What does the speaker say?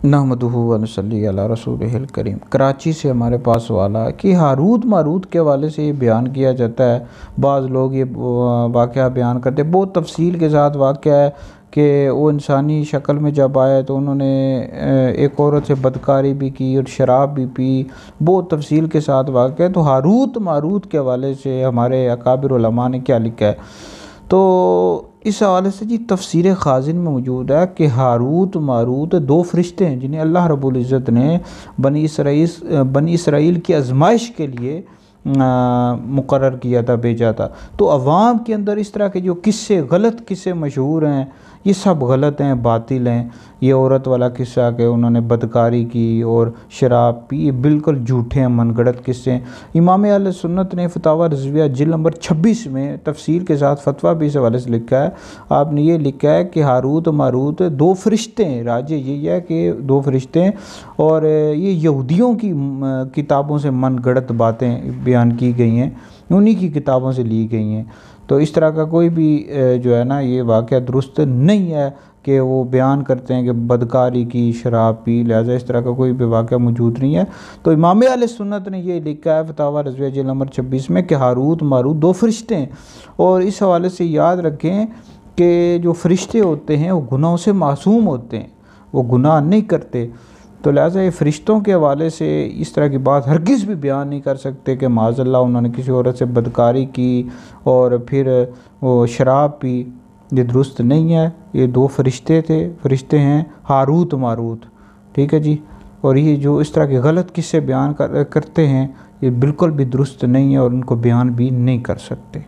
नहमदुहु व नसल्ली अला रसूलिहिल करीम। कराची से हमारे पास सवाल आया कि हारूत मारूत के हवाले से ये बयान किया जाता है, बाज़ लोग ये वाक़या बयान करते हैं, बहुत तफसील के साथ वाक़या है कि वो इंसानी शक्ल में जब आए तो उन्होंने एक औरत से बदकारी भी की और शराब भी पी, बहुत तफसील के साथ वाक़या है। तो हारूत मारूत के हवाले से हमारे अकाबिर उलमा ने क्या लिखा है, तो इस हवाले से जी तफसीर खाजिन में मौजूद है कि हारूत मारूत दो फरिश्ते हैं जिन्हें अल्लाह रब्बुल इज़्ज़त ने बनी इसराइल की आजमाइश के लिए मुकर्रर किया था, भेजा था। तो अवाम के अंदर इस तरह के जो किस्से, गलत किस्से मशहूर हैं, ये सब गलत हैं, बातिल हैं। ये औरत वाला किस्सा कि उन्होंने बदकारी की और शराब पी, ये बिल्कुल झूठे हैं, मनगढ़ंत किस्से हैं। इमाम अहले सुन्नत ने फतावा रज़विया जिल्द नंबर 26 में तफसील के साथ फतवा भी इस हवाले से लिखा है। आपने ये लिखा है कि हारूत मारूत दो फरिश्ते हैं, राज यही है कि दो फरिश्ते हैं और ये यहूदियों की किताबों से मनगढ़ंत बातें बयान की गई हैं, उन्हीं की किताबों से ली गई हैं। तो इस तरह का कोई भी जो है ना ये वाक़या दुरुस्त नहीं है कि वो बयान करते हैं कि बदकारी की, शराब पी, लिहाजा इस तरह का कोई भी वाक़या मौजूद नहीं है। तो इमाम अहले सुन्नत ने ये लिखा है फतावा रज़विया जिल्द नंबर 26 में कि हारूत मारूत दो फरिश्ते हैं। और इस हवाले से याद रखें कि जो फरिश्ते होते हैं वो गुनाहों से मासूम होते हैं, वो गुनाह नहीं करते। तो लिहाजा ये फ़रिश्तों के हवाले से इस तरह की बात हरगिज़ भी बयान नहीं कर सकते कि माज़अल्लाह उन्होंने किसी औरत से बदकारी की और फिर वो शराब पी, ये दुरुस्त नहीं है। ये दो फरिश्ते फरिश्ते हैं हारूत मारूत, ठीक है जी। और ये जो इस तरह के गलत किस्से बयान करते हैं, ये बिल्कुल भी दुरुस्त नहीं है और उनको बयान भी नहीं कर सकते।